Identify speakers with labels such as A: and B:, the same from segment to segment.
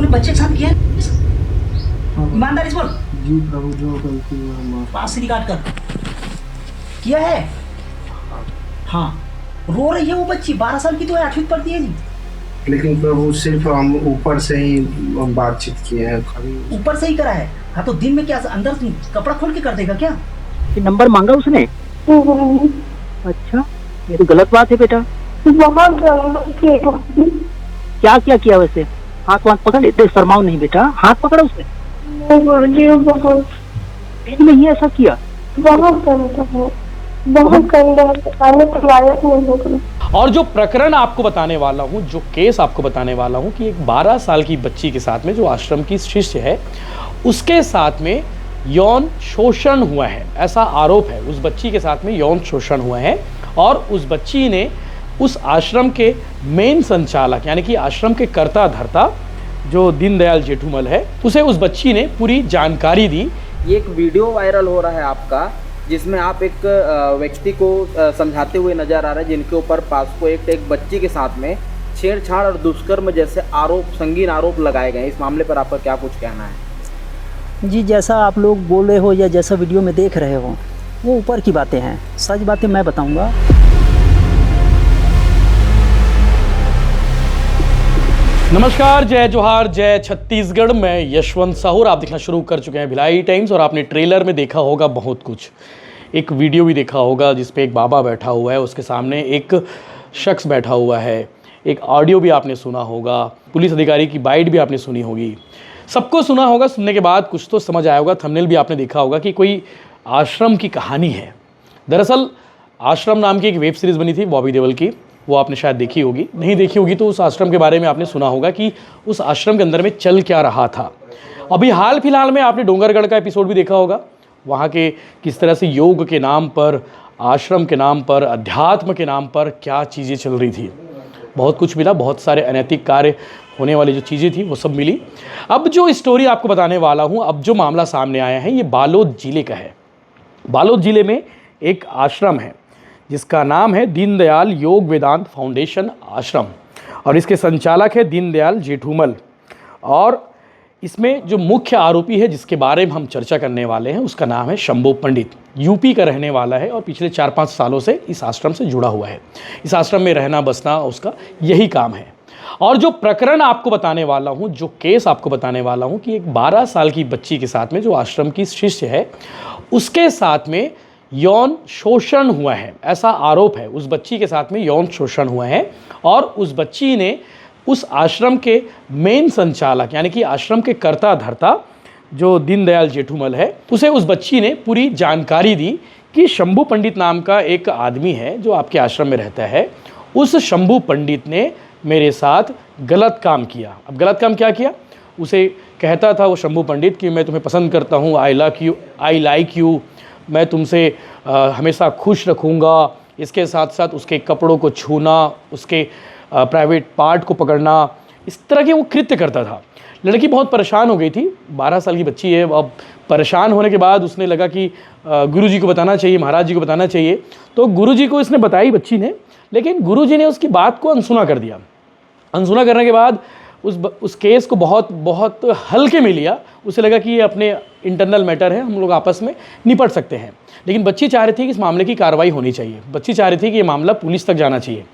A: अपने बच्चे के साथ किया है? ईमानदारी से बोल।
B: जी प्रभु, जो गलती हुआ माफ।
A: पास से निकाल कर किया है। हाँ, रो रही है वो बच्ची, 12 साल की तो है, 8वीं पढ़ती है जी।
B: लेकिन प्रभु सिर्फ हम ऊपर से ही बातचीत किए हैं, कभी
A: ऊपर से ही करा है। हाँ तो दिन में क्या अंदर कपड़ा खोल के कर देगा क्या?
C: ये नंबर मांगा उसने? अच्छा, ये तो गलत बात है बेटा।
D: बहुत गलत
C: क्या क्या किया वैसे? हाथ वाथ पकड़ लेते, शर्माओ नहीं बेटा, हाथ पकड़ा उसने?
D: बहुत
C: दिन में ही ऐसा किया?
D: बहुत गंदा है, बहुत गंदा है, बताने के लायक नहीं होगा।
E: और जो प्रकरण आपको बताने वाला हूँ, जो केस आपको बताने वाला हूँ कि एक 12 साल की बच्ची के साथ में, जो आश्रम की शिष्य है, उसके साथ में यौन शोषण हुआ है, ऐसा आरोप है। उस बच्ची के साथ में यौन शोषण हुआ है और उस बच्ची ने उस आश्रम के मेन संचालक यानी कि आश्रम के कर्ता धर्ता जो दीनदयाल जेठूमल है, उसे उस बच्ची ने पूरी जानकारी दी।
F: ये एक वीडियो वायरल हो रहा है आपका, जिसमें आप एक व्यक्ति को समझाते हुए नजर आ रहे हैं, जिनके ऊपर पास्को एक्ट एक बच्ची के साथ में छेड़छाड़ और दुष्कर्म जैसे आरोप, संगीन आरोप लगाए गए। इस मामले पर आपका क्या कुछ कहना है?
C: जी, जैसा आप लोग बोल रहे हो या जैसा वीडियो में देख रहे हो, वो ऊपर की बातें हैं। सच बातें मैं बताऊंगा।
E: नमस्कार, जय जोहार, जय छत्तीसगढ़। मैं यशवंत साहू, आप देखना शुरू कर चुके हैं भिलाई टाइम्स। और आपने ट्रेलर में देखा होगा बहुत कुछ, एक वीडियो भी देखा होगा जिस पे एक बाबा बैठा हुआ है, उसके सामने एक शख्स बैठा हुआ है, एक ऑडियो भी आपने सुना होगा, पुलिस अधिकारी की बाइट भी आपने सुनी होगी, सबको सुना होगा। सुनने के बाद कुछ तो समझ आया होगा, थंबनेल भी आपने देखा होगा कि कोई आश्रम की कहानी है। दरअसल आश्रम नाम की एक वेब सीरीज़ बनी थी बॉबी देओल की, वो आपने शायद देखी होगी। नहीं देखी होगी तो उस आश्रम के बारे में आपने सुना होगा कि उस आश्रम के अंदर में चल क्या रहा था। अभी हाल फिलहाल में आपने डोंगरगढ़ का एपिसोड भी देखा होगा, वहाँ के किस तरह से योग के नाम पर, आश्रम के नाम पर, अध्यात्म के नाम पर क्या चीज़ें चल रही थी। बहुत कुछ मिला, बहुत सारे अनैतिक कार्य होने वाली जो चीज़ें थी वो सब मिली। अब जो स्टोरी आपको बताने वाला हूँ, अब जो मामला सामने आया है, ये बालोद जिले का है। बालोद जिले में एक आश्रम है जिसका नाम है दीनदयाल योग वेदांत फाउंडेशन आश्रम, और इसके संचालक है दीनदयाल जेठूमल। और इसमें जो मुख्य आरोपी है जिसके बारे में हम चर्चा करने वाले हैं, उसका नाम है शंभू पंडित। यूपी का रहने वाला है और पिछले 4-5 सालों से इस आश्रम से जुड़ा हुआ है। इस आश्रम में रहना बसना उसका यही काम है। और जो प्रकरण आपको बताने वाला हूँ, जो केस आपको बताने वाला हूँ कि एक 12 साल की बच्ची के साथ में, जो आश्रम की शिष्य है, उसके साथ में यौन शोषण हुआ है, ऐसा आरोप है। उस बच्ची के साथ में यौन शोषण हुआ है और उस बच्ची ने उस आश्रम के मेन संचालक यानी कि आश्रम के कर्ता धर्ता जो दीनदयाल जेठूमल है, उसे उस बच्ची ने पूरी जानकारी दी कि शंभू पंडित नाम का एक आदमी है जो आपके आश्रम में रहता है। उस शंभू पंडित ने मेरे साथ गलत काम किया। अब गलत काम क्या किया? उसे कहता था वो शंभू पंडित कि मैं तुम्हें पसंद करता हूँ, आई लाइक यू, मैं तुमसे हमेशा खुश रखूँगा। इसके साथ साथ उसके कपड़ों को छूना, उसके प्राइवेट पार्ट को पकड़ना, इस तरह के वो कृत्य करता था। लड़की बहुत परेशान हो गई थी, 12 साल की बच्ची है। अब परेशान होने के बाद उसने लगा कि गुरुजी को बताना चाहिए, महाराज जी को बताना चाहिए। तो गुरुजी को इसने बताई बच्ची ने, लेकिन गुरुजी ने उसकी बात को अनसुना कर दिया। अनसुना करने के बाद उस केस को बहुत हल्के में लिया। उसे लगा कि ये अपने इंटरनल मैटर है, हम लोग आपस में निपट सकते हैं। लेकिन बच्ची चाह रही थी कि इस मामले की कार्रवाई होनी चाहिए, बच्ची चाह रही थी कि ये मामला पुलिस तक जाना चाहिए।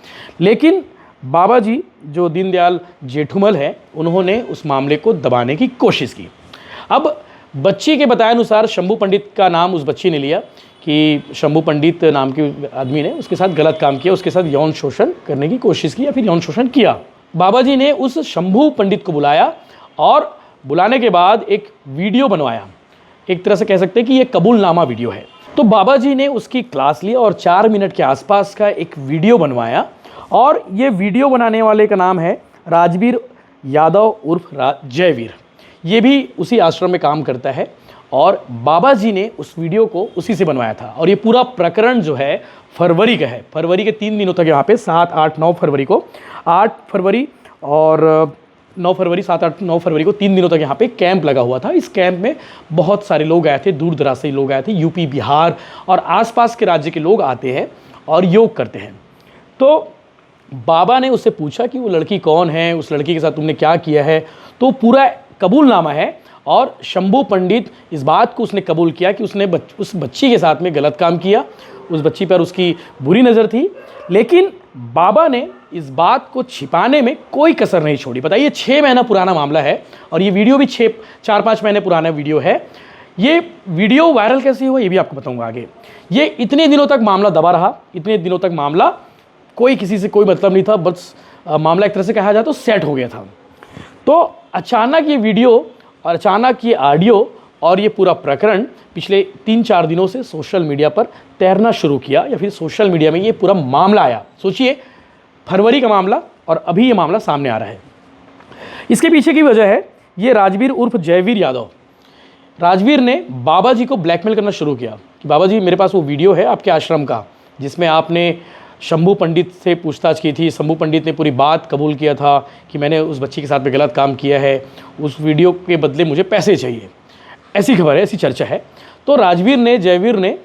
E: लेकिन बाबा जी जो दीनदयाल जेठूमल है, उन्होंने उस मामले को दबाने की कोशिश की। अब बच्ची के बताए अनुसार शंभू पंडित का नाम उस बच्ची ने लिया कि शंभू पंडित नाम के आदमी ने उसके साथ गलत काम किया, उसके साथ यौन शोषण करने की कोशिश की या फिर यौन शोषण किया। बाबा जी ने उस शंभू पंडित को बुलाया और बुलाने के बाद एक वीडियो बनवाया। एक तरह से कह सकते हैं कि ये कबूलनामा वीडियो है। तो बाबा जी ने उसकी क्लास ली और 4 मिनट के आसपास का एक वीडियो बनवाया। और ये वीडियो बनाने वाले का नाम है राजवीर यादव उर्फ जयवीर। ये भी उसी आश्रम में काम करता है और बाबा जी ने उस वीडियो को उसी से बनवाया था। और ये पूरा प्रकरण जो है फरवरी का है। फरवरी के 3 दिनों तक यहाँ पे 7, 8, 9 फरवरी को, 8 फरवरी और 9 फरवरी, 7, 8, 9 फरवरी को 3 दिनों तक यहाँ पे कैंप लगा हुआ था। इस कैंप में बहुत सारे लोग आए थे, दूर दराज से लोग आए थे, यूपी, बिहार और आसपास के राज्य के लोग आते हैं और योग करते हैं। तो बाबा ने उससे पूछा कि वो लड़की कौन है, उस लड़की के साथ तुमने क्या किया है, तो पूरा कबूलनामा है। और शंभू पंडित इस बात को उसने कबूल किया कि उसने उस बच्ची के साथ में गलत काम किया, उस बच्ची पर उसकी बुरी नज़र थी। लेकिन बाबा ने इस बात को छिपाने में कोई कसर नहीं छोड़ी। बताइए, 6 महीना पुराना मामला है और ये वीडियो भी 4-5 महीने पुराना वीडियो है। ये वीडियो वायरल कैसे हुआ ये भी आपको बताऊंगा आगे। ये इतने दिनों तक मामला दबा रहा, इतने दिनों तक मामला कोई किसी से कोई मतलब नहीं था, बस मामला एक तरह से कहा जाए तो सेट हो गया था। तो अचानक ये वीडियो और अचानक ये ऑडियो और ये पूरा प्रकरण पिछले 3-4 दिनों से सोशल मीडिया पर तैरना शुरू किया, या फिर सोशल मीडिया में ये पूरा मामला आया। सोचिए, फरवरी का मामला और अभी ये मामला सामने आ रहा है। इसके पीछे की वजह है ये राजवीर उर्फ जयवीर यादव। राजवीर ने बाबा जी को ब्लैकमेल करना शुरू किया कि बाबा जी, मेरे पास वो वीडियो है आपके आश्रम का जिसमें आपने शंभू पंडित से पूछताछ की थी। शंभू पंडित ने पूरी बात कबूल किया था कि मैंने उस बच्ची के साथ में गलत काम किया है, उस वीडियो के बदले मुझे पैसे चाहिए। ऐसी खबर है, ऐसी चर्चा है। तो जयवीर ने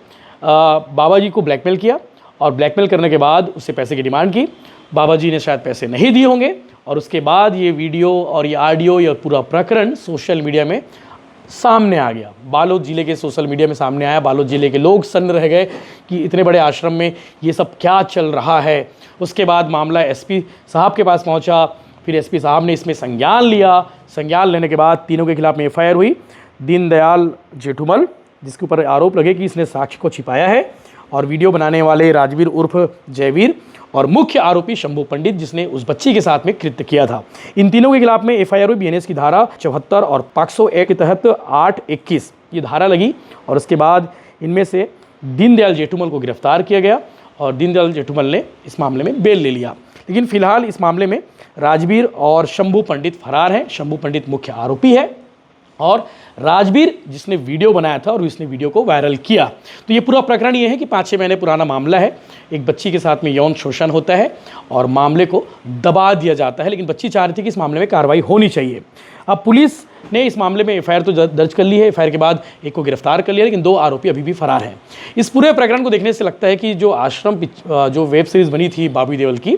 E: बाबा जी को ब्लैकमेल किया और ब्लैकमेल करने के बाद उससे पैसे की डिमांड की। बाबा जी ने शायद पैसे नहीं दिए होंगे और उसके बाद ये वीडियो और ये ऑडियो या पूरा प्रकरण सोशल मीडिया में सामने आ गया। बालोद ज़िले के सोशल मीडिया में सामने आया। बालोद ज़िले के लोग सन्न रह गए कि इतने बड़े आश्रम में ये सब क्या चल रहा है। उसके बाद मामला एसपी साहब के पास पहुंचा, फिर एसपी साहब ने इसमें संज्ञान लिया। संज्ञान लेने के बाद तीनों के खिलाफ में एफआईआर हुई। दीनदयाल जेठुमल, जिसके ऊपर आरोप लगे कि इसने साक्ष्य को छिपाया है, और वीडियो बनाने वाले राजवीर उर्फ जयवीर, और मुख्य आरोपी शंभू पंडित जिसने उस बच्ची के साथ में कृत्य किया था। इन तीनों के खिलाफ में एफआईआर हुई। बीएनएस की धारा 74 और पॉक्सो एक्ट के तहत 821 ये धारा लगी, और उसके बाद इनमें से दीनदयाल जेठुमल को गिरफ्तार किया गया और दीनदयाल जेठुमल ने इस मामले में बेल ले लिया। लेकिन फिलहाल इस मामले में राजवीर और शंभू पंडित फरार हैं। शंभू पंडित मुख्य आरोपी है और राजवीर जिसने वीडियो बनाया था और इसने वीडियो को वायरल किया। तो ये पूरा प्रकरण ये है कि 5-6 महीने पुराना मामला है। एक बच्ची के साथ में यौन शोषण होता है और मामले को दबा दिया जाता है, लेकिन बच्ची चाह रही थी कि इस मामले में कार्रवाई होनी चाहिए। अब पुलिस ने इस मामले में एफआईआर तो दर्ज कर ली है। एफआईआर के बाद एक को गिरफ्तार कर लिया, लेकिन 2 आरोपी अभी भी फरार हैं। इस पूरे प्रकरण को देखने से लगता है कि जो जो वेब सीरीज़ बनी थी बॉबी देओल की,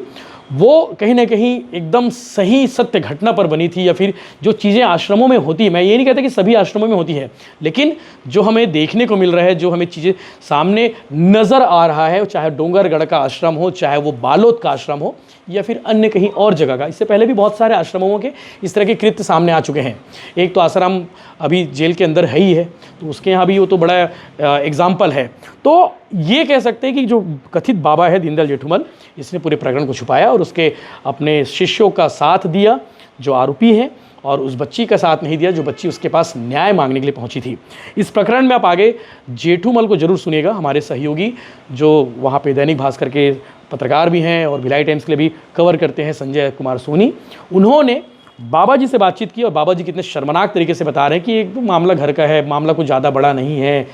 E: वो कहीं ना कहीं एकदम सही सत्य घटना पर बनी थी, या फिर जो चीज़ें आश्रमों में होती है, मैं ये नहीं कहता कि सभी आश्रमों में होती है, लेकिन जो हमें देखने को मिल रहा है, जो हमें चीज़ें सामने नज़र आ रहा है, चाहे डोंगरगढ़ का आश्रम हो, चाहे वो बालोद का आश्रम हो, या फिर अन्य कहीं और जगह का। इससे पहले भी बहुत सारे आश्रमों के इस तरह के कृत्य सामने आ चुके हैं। एक तो आसाराम अभी जेल के अंदर है ही है, तो उसके यहाँ भी वो तो बड़ा एग्जाम्पल है। तो ये कह सकते हैं कि जो कथित बाबा है दीनदयाल जेठुमल, इसने पूरे प्रकरण को छुपाया और उसके अपने शिष्यों का साथ दिया जो आरोपी हैं, और उस बच्ची का साथ नहीं दिया जो बच्ची उसके पास न्याय मांगने के लिए पहुंची थी। इस प्रकरण में आप आगे जेठुमल को जरूर सुनिएगा। हमारे सहयोगी जो वहाँ पे दैनिक भास्कर के पत्रकार भी हैं और भिलाई टाइम्स के लिए भी कवर करते हैं, संजय कुमार सोनी, उन्होंने बाबा जी से बातचीत की और बाबा जी कितने शर्मनाक तरीके से बता रहे हैं कि एक तो मामला घर का है, मामला कुछ ज़्यादा बड़ा नहीं है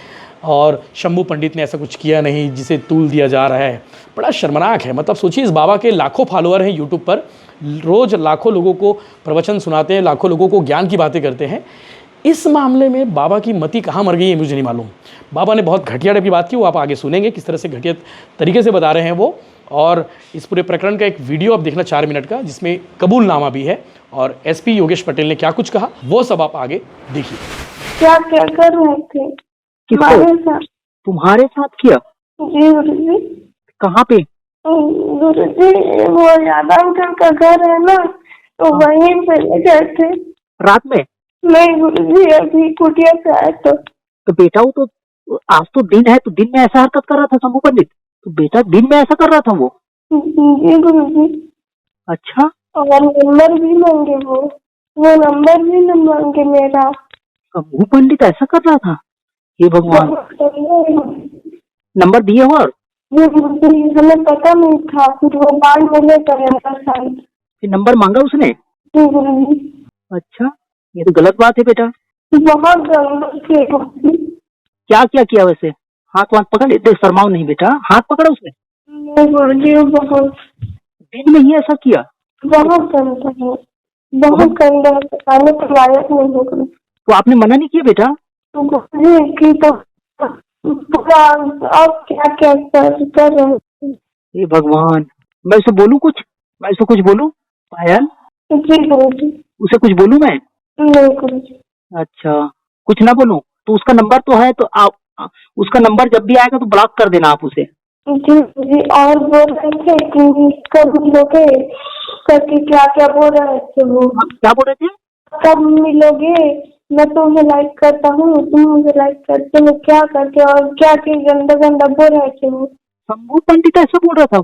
E: और शंभू पंडित ने ऐसा कुछ किया नहीं जिसे तूल दिया जा रहा है। बड़ा शर्मनाक है। मतलब सोचिए, इस बाबा के लाखों फॉलोअर हैं यूट्यूब पर, रोज़ लाखों लोगों को प्रवचन सुनाते हैं, लाखों लोगों को ज्ञान की बातें करते हैं। इस मामले में बाबा की मति कहाँ मर गई है मुझे नहीं मालूम। बाबा ने बहुत घटिया टाइप की बात की, वो आप आगे सुनेंगे किस तरह से घटिया तरीके से बता रहे हैं वो। और इस पूरे प्रकरण का एक वीडियो आप देखना 4 मिनट का, जिसमें कबूलनामा भी है और एसपी योगेश पटेल ने क्या कुछ कहा वो सब आप आगे देखिए।
D: क्या क्या कर रहे थे हमारे साथ?
C: तुम्हारे साथ किया?
D: जी गुरुजी।
C: कहाँ पे?
D: गुरुजी, वो यादव अंकल का घर है ना, तो वहीं पे ले गए थे।
C: रात में?
D: नहीं गुरुजी, अभी कुटिया से आए तो
C: बेटा वो तो आज तो दिन है, तो दिन में ऐसा हरकत कर रहा था शंभू पंडित? तो बेटा दिन में ऐसा कर रहा था वो?
D: जी गुरुजी।
C: अच्छा।
D: और नंबर भी मांगे वो नंबर भी न मांगे मेरा।
C: शंभू पंडित ऐसा कर रहा था? हे भगवान। नंबर दिए हो? और
D: हमें पता नहीं था, फिर वो बाद में लेकर
C: नंबर मांगा उसने?
D: जी गुरुजी।
C: अच्छा, ये तो गलत बात है बेटा।
D: बहुत गलत।
C: क्या क्या किया वैसे? हाथ पकड़ ले, देख शर्माओ नहीं बेटा, हाथ पकड़ा उसने?
D: नहीं गुरुजी, बहुत
C: दिन में ही ऐसा किया?
D: बहुत गंदा है, बहुत गंदा है, खाने के लायक नहीं होगा।
C: तो आपने मना नहीं किया बेटा?
D: तो गुरुजी की तो पूरा अब क्या क्या कर रहे हैं।
C: हे भगवान, मैं उसे बोलूं कुछ? मैं इसको कुछ बोलूं? पायल,
D: जी गुरुजी।
C: उसे कुछ बोलूं मैं?
D: नहीं गुरुजी।
C: अच्छा, कुछ ना बोलूं तो उसका नंबर तो है, तो आप उसका नंबर जब भी आएगा तो ब्लॉक कर देना आप उसे।
D: जी जी, और बोल रहे थे कि कब मिलोगे करके, क्या क्या बोल रहे थे वो।
C: आप क्या बोल रहे थे?
D: कब मिलोगे, मैं तुम्हें लाइक करता हूँ, तुम मुझे लाइक करते हो, क्या करके, और क्या क्या गंदा गंदा बोल रहे थे वो।
C: शंभू पंडित ऐसा बोल रहा था?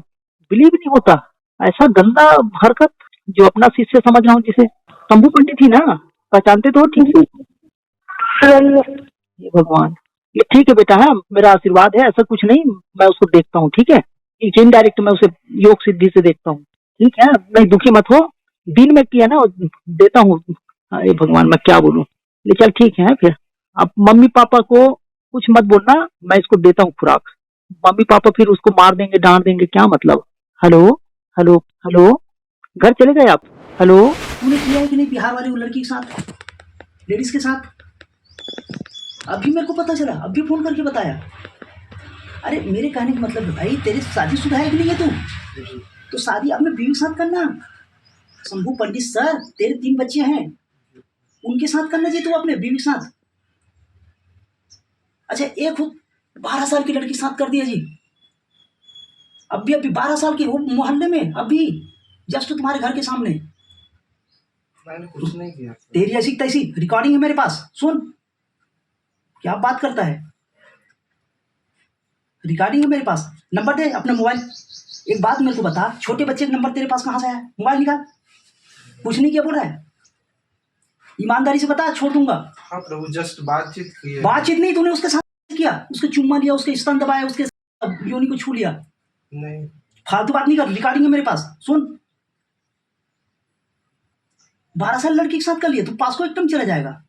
C: बिलीव नहीं होता, ऐसा गंदा हरकत। जो अपना शिष्य समझ रहा हूँ जिसे, शंभू पंडित ही ना, पहचानते तो हो ठीक से? ये भगवान, ये ठीक है बेटा, है मेरा आशीर्वाद है, ऐसा कुछ नहीं, मैं उसको देखता हूँ ठीक है, इनडायरेक्ट मैं उसे योग सिद्धि से देखता हूँ, ठीक है, नहीं दुखी मत हो, दिन में किया ना देता हूँ। अरे भगवान, मैं क्या बोलूँ, ले चल ठीक है फिर। अब मम्मी पापा को कुछ मत बोलना, मैं इसको देता हूँ खुराक, मम्मी पापा फिर उसको मार देंगे डांट देंगे, क्या मतलब। हेलो हेलो हेलो, घर चले गए आप? हेलो,
A: तूने किया है कि नहीं बिहार वाली वो लड़की के साथ, लेडीज के साथ? अभी मेरे को पता चला, अभी फोन करके बताया। अरे मेरे कहने का मतलब है भाई, तेरी शादीशुदा है कि नहीं है तू? तो शादी अपने बीवी के साथ करना। शंभू पंडित सर, तेरे 3 बच्चे हैं, उनके साथ करना चाहिए तू, अपने बीवी के साथ। अच्छा, एक 12 साल की लड़की के साथ कर दिया जी, अभी 12 साल की, वो मोहल्ले में, अभी जस्ट तुम्हारे घर के सामने।
B: मैंने कुछ नहीं किया।
A: तेरी ऐसी तैसी रिकॉर्डिंग है मेरे पास, सुन क्या बात करता है। रिकॉर्डिंग है मेरे पास, नंबर दे अपना मोबाइल। एक बात मेरे को बता, छोटे बच्चे का नंबर तेरे पास कहाँ से आया? मोबाइल निकाल, कुछ नहीं किया बोल रहा है, ईमानदारी से बता, छोड़ दूंगा।
B: हाँ प्रभु, जस्ट बातचीत की है।
A: बातचीत नहीं, तूने उसके साथ किया, उसके चुम्मा लिया, उसके स्तन दबाया, उसके योनि को छू लिया।
B: नहीं।
A: फालतू बात नहीं कर, रिकॉर्डिंग है मेरे पास, सुन। 12 साल लड़की के साथ कर लिया, तू पास को एकदम चला जाएगा।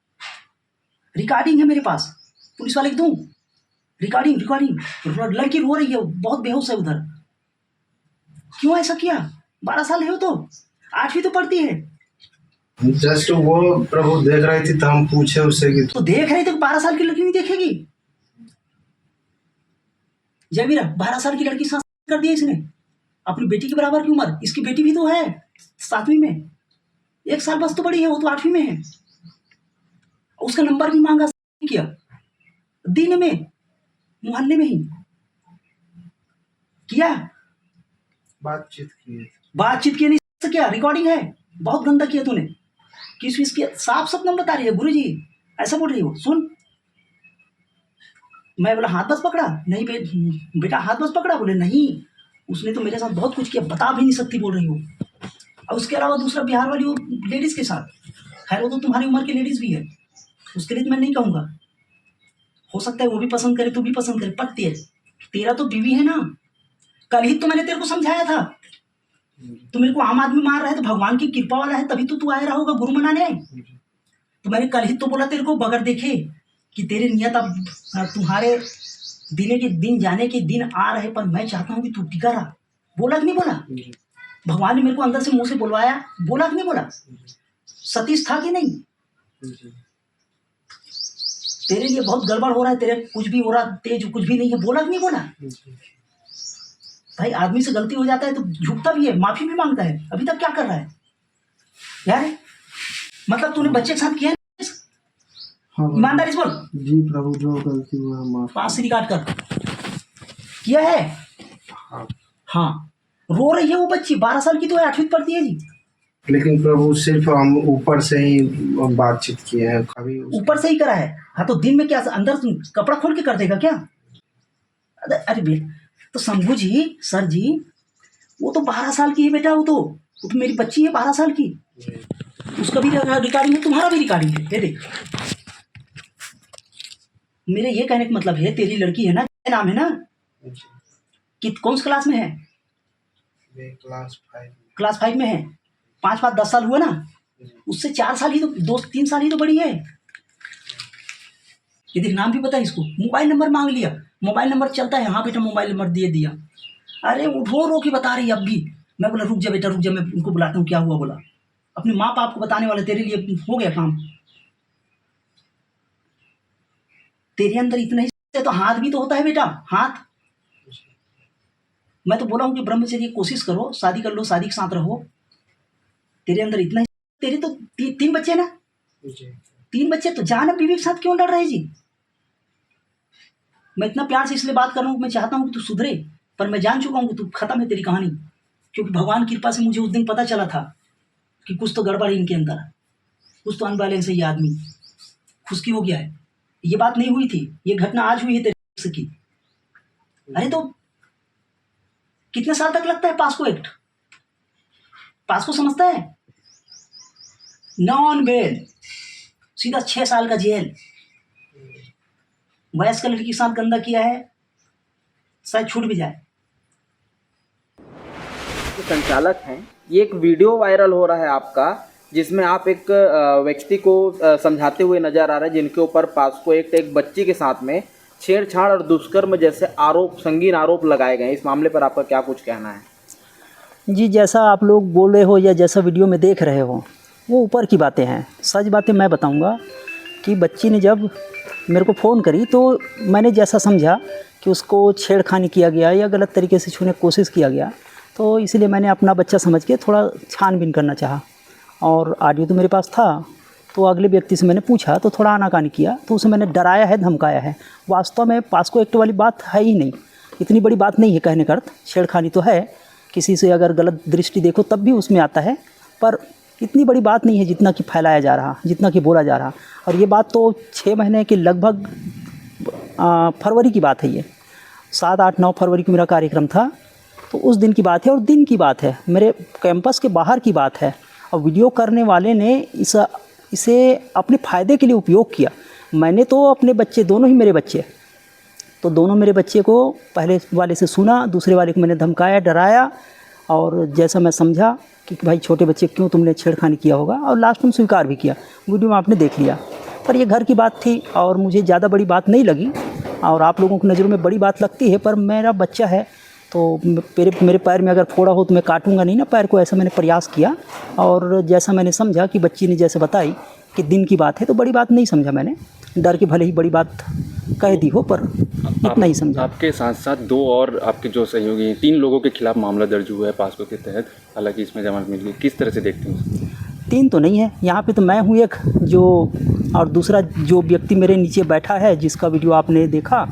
A: रिकॉर्डिंग है मेरे पास, पुलिस वाले को दूं? रिकॉर्डिंग रिकॉर्डिंग, लड़की रो रही है, बहुत बेहोश है उधर। क्यों ऐसा किया? 12 साल है वो तो, 8वीं तो पढ़ती है।
B: जस्ट वो प्रभु देख रही थी तो हम पूछे उससे कि
A: तो देख रही तो 12 साल की लड़की नहीं देखेगी? जयवीरा, 12 साल की लड़की के साथ कर दिया इसने, अपनी बेटी के बराबर की उम्र, इसकी बेटी भी तो है 7वीं में, 1 साल बस तो बड़ी है, वो तो 8वीं में है। उसका नंबर भी मांगा, किया दिन में, मोहल्ले में ही किया,
B: बातचीत की है।
A: बातचीत की नहीं, क्या रिकॉर्डिंग है, बहुत गंदा किया तूने, किस किस किया, साफ सपना बता रही है गुरुजी, ऐसा बोल रही हो। सुन, मैं बोला हाथ बस पकड़ा, नहीं बेटा हाथ बस पकड़ा, बोले नहीं, उसने तो मेरे साथ बहुत कुछ किया, बता भी नहीं सकती बोल रही हो। और उसके अलावा दूसरा बिहार वाली वो लेडीज के साथ, खैर वो तो तुम्हारी उम्र की लेडीज भी है, उसके लिए तो मैं नहीं कहूँगा, हो सकता है वो भी पसंद करे, तू भी पसंद करे, पर तेरा तो बीवी है ना। कल ही तो मैंने तेरे को समझाया था, तो मेरे को आम आदमी मार रहा है, तो भगवान की कृपा वाला है, तभी तो तू आया रहा होगा गुरु मनाने। तो मैंने कल ही तो बोला तेरे को, बगैर देखे कि तेरी नियत अब तुम्हारे दिन जाने के दिन आ रहे, पर मैं चाहता हूँ कि तू टिका रहा। बोला कि नहीं बोला? भगवान ने मेरे को अंदर से मुंह से बुलवाया, बोला कि नहीं बोला? सतीश था कि नहीं? तेरे लिए बहुत गड़बड़ हो रहा है, तेरे कुछ भी हो रहा, तेज कुछ भी नहीं है, बोला कि नहीं बोला? भाई आदमी से गलती हो जाता है तो झुकता भी है, माफी भी मांगता है, अभी तक क्या कर रहा है यार? मतलब तूने बच्चे के साथ किया?
B: हाँ
A: ईमानदारी से बोल।
B: जी प्रभु, जो गलती हुआ माफ।
A: पास रिकॉर्ड कर, किया है? हाँ, रो रही है वो बच्ची, 12 साल की तो है, 8वीं पढ़ती है जी।
B: लेकिन प्रभु सिर्फ हम ऊपर से ही बातचीत किए हैं, कभी
A: ऊपर से ही करा है। हाँ तो दिन में क्या अंदर कपड़ा खोल के कर देगा क्या? अरे बेटा, तो शंभू जी, सर जी, वो तो 12 साल की है बेटा, वो तो मेरी बच्ची है 12 साल की, उसका भी रिकॉर्डिंग है, तुम्हारा भी रिकॉर्डिंग है, ये देख। मेरे ये कहने का मतलब है, तेरी लड़की है ना, नाम है ना, कि कौन सी क्लास में है? क्लास 5 में है, 5 10 साल हुआ ना, उससे 4 साल ही तो, 2-3 साल ही तो बड़ी है। ये देख, नाम भी पता है इसको, मोबाइल नंबर मांग लिया, मोबाइल नंबर चलता है, हाँ बेटा मोबाइल नंबर दे दिया। अरे वो रो के बता रही है अब भी। मैं बोला रुक जा बेटा रुक जा, मैं उनको बुलाता हूँ, क्या हुआ बोला, अपने माँ बाप को बताने वाले, तेरे लिए हो गया काम। तेरे अंदर इतना ही तो हाथ भी तो होता है बेटा, हाथ मैं तो बोला हूँ कि ब्रह्मचर्य की कोशिश करो, शादी कर लो, शादी के साथ रहो। तेरे अंदर इतना ही, तेरे तो 3 बच्चे ना, 3 बच्चे, तो जान अब बीवी के साथ क्यों लड़ रहे जी? मैं इतना प्यार से इसलिए बात कर रहा हूँ, मैं चाहता हूँ कि तू सुधरे, पर मैं जान चुका हूँ कि तू खत्म है तेरी कहानी, क्योंकि भगवान की कृपा से मुझे उस दिन पता चला था कि कुछ तो गड़बड़ है इनके अंदर, कुछ तो अनबैलेंस है, ये आदमी खुशकी हो गया है। ये बात नहीं हुई थी, ये घटना आज हुई है तेरे की। अरे तो कितने साल तक लगता है पास्को एक्ट? पास्को समझता है? नॉन बेल, सीधा 6 साल का जेल। वयस्क लड़की के साथ गंदा किया है, शायद छूट भी जाए।
F: जो संचालक हैं, ये एक वीडियो वायरल हो रहा है आपका, जिसमें आप एक व्यक्ति को समझाते हुए नजर आ रहे हैं, जिनके ऊपर पास्को एक्ट एक बच्ची के साथ में छेड़छाड़ और दुष्कर्म जैसे आरोप, संगीन आरोप लगाए गए। इस मामले पर आपका क्या कुछ कहना है?
C: जी, जैसा आप लोग बोल रहे हो या जैसा वीडियो में देख रहे हो, वो ऊपर की बातें हैं। सच बातें मैं बताऊंगा कि बच्ची ने जब मेरे को फ़ोन करी तो मैंने जैसा समझा कि उसको छेड़खानी किया गया या गलत तरीके से छूने की कोशिश किया गया, तो इसलिए मैंने अपना बच्चा समझ के थोड़ा छानबीन करना चाहा। और ऑडियो तो मेरे पास था, तो अगले व्यक्ति से मैंने पूछा तो थोड़ा आनाकानी किया, तो उसे मैंने डराया है, धमकाया है। वास्तव में पास्को एक्ट वाली बात है ही नहीं, इतनी बड़ी बात नहीं है कहने का अर्थ। छेड़खानी तो है, किसी से अगर गलत दृष्टि देखो तब भी उसमें आता है, पर इतनी बड़ी बात नहीं है जितना कि फैलाया जा रहा, जितना कि बोला जा रहा। और ये बात तो 6 महीने के लगभग फरवरी की बात है, ये 7, 8, 9 फरवरी को मेरा कार्यक्रम था, तो उस दिन की बात है और दिन की बात है, मेरे कैंपस के बाहर की बात है। और वीडियो करने वाले ने इसे अपने फ़ायदे के लिए उपयोग किया। मैंने तो अपने बच्चे, दोनों ही मेरे बच्चे, तो दोनों मेरे बच्चे को पहले वाले से सुना, दूसरे वाले को मैंने धमकाया, डराया, और जैसा मैं समझा कि भाई छोटे बच्चे क्यों तुमने छेड़खानी किया होगा, और लास्ट में स्वीकार भी किया। वीडियो में आपने देख लिया। पर ये घर की बात थी और मुझे ज़्यादा बड़ी बात नहीं लगी, और आप लोगों की नज़रों में बड़ी बात लगती है, पर मेरा बच्चा है तो मेरे पैर में अगर फोड़ा हो तो मैं काटूंगा नहीं ना पैर को, ऐसा मैंने प्रयास किया। और जैसा मैंने समझा कि बच्ची ने जैसे बताई कि दिन की बात है, तो बड़ी बात नहीं समझा मैंने, डर के भले ही बड़ी बात कह दी हो, पर इतना ही समझा।
G: आपके साथ साथ 2 और आपके जो सहयोगी हैं, 3 लोगों के खिलाफ मामला दर्ज हुआ है पास्को के तहत, हालांकि इसमें जमानत मिल गई। किस तरह से देखते हैं?
C: 3 तो नहीं है, यहाँ पे तो मैं हूँ एक जो, और दूसरा जो व्यक्ति मेरे नीचे बैठा है जिसका वीडियो आपने देखा,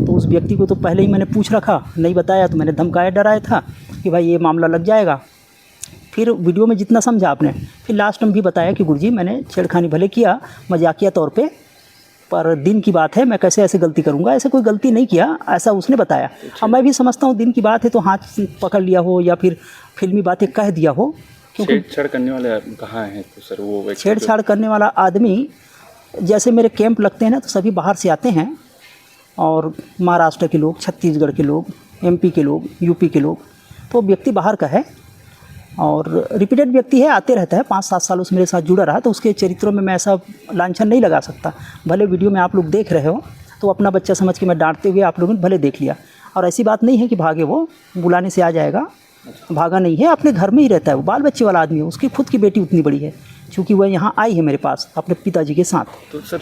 C: तो उस व्यक्ति को तो पहले ही मैंने पूछ रखा, नहीं बताया तो मैंने धमकाया, डराया था कि भाई ये मामला लग जाएगा। फिर वीडियो में जितना समझा आपने, फिर लास्ट में भी बताया कि गुरुजी मैंने छेड़खानी भले किया मजाकिया तौर पे, पर दिन की बात है, मैं कैसे ऐसे गलती करूंगा, ऐसे कोई गलती नहीं किया, ऐसा उसने बताया। अब मैं भी समझता हूँ दिन की बात है तो हाथ पकड़ लिया हो या फिर फिल्मी बातें कह दिया हो, क्योंकि
G: छेड़छाड़ करने वाले कहाँ हैं तो सर? वो व्यक्ति
C: छेड़छाड़ करने वाला आदमी, जैसे मेरे कैंप लगते हैं ना, तो सभी बाहर से आते हैं, और महाराष्ट्र के लोग, छत्तीसगढ़ के लोग, MP के लोग, UP के लोग, तो व्यक्ति बाहर का है और रिपीटेड व्यक्ति है, आते रहता है, 5-7 सालों से मेरे साथ जुड़ा रहा, तो उसके चरित्रों में मैं ऐसा लांछन नहीं लगा सकता। भले वीडियो में आप लोग देख रहे हो तो अपना बच्चा समझ के मैं डांटते हुए आप लोगों ने भले देख लिया, और ऐसी बात नहीं है कि भागे, वो बुलाने से आ जाएगा, भागा नहीं है, अपने घर में ही रहता है, वो बाल बच्चे वाला आदमी है, उसकी खुद की बेटी उतनी बड़ी है, क्योंकि वह यहाँ आई है मेरे पास अपने पिताजी के साथ।
G: तो सर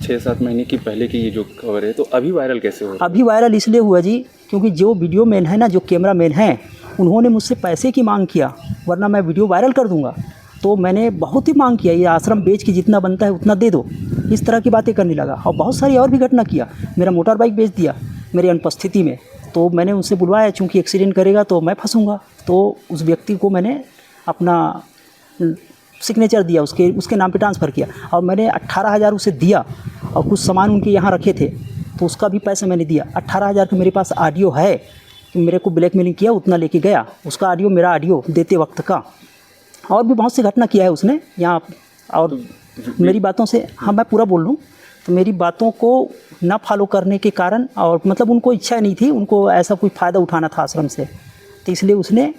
G: 6-7 महीने की पहले की ये जो खबर है, तो अभी वायरल कैसे हो?
C: अभी वायरल इसलिए हुआ जी, क्योंकि जो वीडियो मैन है ना, जो कैमरा मैन है, उन्होंने मुझसे पैसे की मांग किया, वरना मैं वीडियो वायरल कर दूंगा। तो मैंने बहुत ही मांग किया, ये आश्रम बेच के जितना बनता है उतना दे दो, इस तरह की बातें करने लगा। और बहुत सारी और भी घटना किया, मेरा मोटर बाइक बेच दिया मेरी अनुपस्थिति में, तो मैंने उनसे बुलवाया, चूँकि एक्सीडेंट करेगा तो मैं फंसूंगा, तो उस व्यक्ति को मैंने अपना सिग्नेचर दिया, उसके नाम पे ट्रांसफ़र किया, और मैंने 18,000 उसे दिया, और कुछ सामान उनके यहाँ रखे थे तो उसका भी पैसा मैंने दिया। 18,000 का मेरे पास ऑडियो है कि मेरे को ब्लैकमेलिंग किया, उतना लेके गया, उसका ऑडियो, मेरा ऑडियो देते वक्त का। और भी बहुत सी घटना किया है उसने यहाँ। और मेरी बातों से, हाँ मैं पूरा बोल लूँ, तो मेरी बातों को ना फॉलो करने के कारण, और मतलब उनको इच्छा नहीं थी, उनको ऐसा कोई फ़ायदा उठाना था आश्रम से, तो इसलिए उसने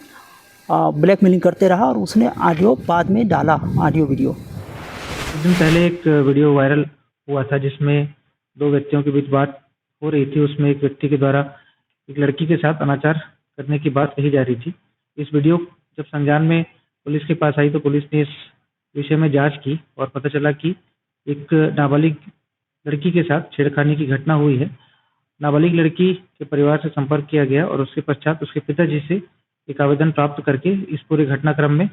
C: ब्लैकमेलिंग करते रहा, और उसने ऑडियो बाद में डाला, ऑडियो वीडियो।
H: कुछ दिन पहले एक वीडियो वायरल हुआ था जिसमें 2 व्यक्तियों के बीच बात हो रही थी। उसमें एक व्यक्ति के द्वारा एक लड़की के साथ अनाचार करने की बात कही जा रही थी। इस वीडियो जब संज्ञान में पुलिस के पास आई तो पुलिस ने इस विषय में जांच की और पता चला कि एक नाबालिग लड़की के साथ छेड़खानी की घटना हुई है, नाबालिग लड़की के परिवार से संपर्क किया गया और उसके पश्चात उसके पिताजी से एक आवेदन प्राप्त करके इस पूरे घटनाक्रम में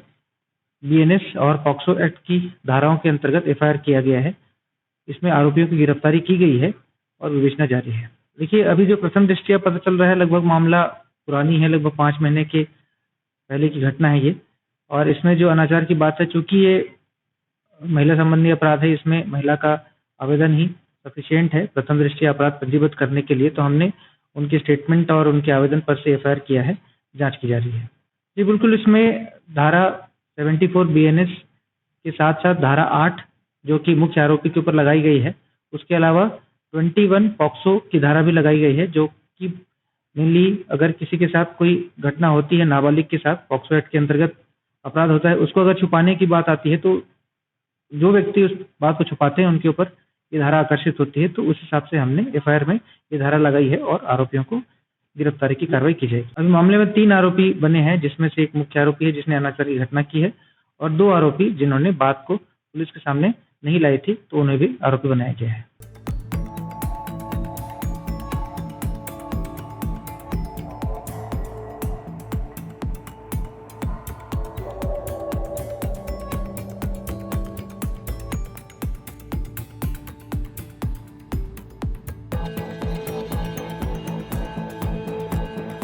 H: बीएनएस और पॉक्सो एक्ट की धाराओं के अंतर्गत एफआईआर किया गया है। इसमें आरोपियों की गिरफ्तारी की गई है और विवेचना जारी है। देखिए, अभी जो प्रथम दृष्टया पता चल रहा है, लगभग मामला पुरानी है, लगभग 5 महीने के पहले की घटना है ये। और इसमें जो अनाचार की बात है, चूंकि ये महिला संबंधी अपराध है, इसमें महिला का आवेदन ही सफिशिएंट है प्रथम दृष्टया अपराध पंजीबद्ध करने के लिए, तो हमने उनके स्टेटमेंट और उनके आवेदन पर से एफआईआर किया है, जांच की जा रही है। जी बिल्कुल, इसमें धारा 74 बीएनएस के साथ साथ धारा 8 जो कि मुख्य आरोपी के ऊपर लगाई गई है, उसके अलावा 21 पॉक्सो की धारा भी लगाई गई है, जो कि मेनली अगर किसी के साथ कोई घटना होती है नाबालिग के साथ, पॉक्सो एक्ट के अंतर्गत अपराध होता है, उसको अगर छुपाने की बात आती है तो जो व्यक्ति उस बात को छुपाते हैं उनके ऊपर ये धारा आकर्षित होती है, तो उस हिसाब से हमने एफआईआर में ये धारा लगाई है और आरोपियों को गिरफ्तारी की कार्रवाई की जाएगी। अभी मामले में 3 आरोपी बने हैं, जिसमें से एक मुख्य आरोपी है जिसने अनाचार की घटना की है, और 2 आरोपी जिन्होंने बात को पुलिस के सामने नहीं लाई थी, तो उन्हें भी आरोपी बनाया गया है।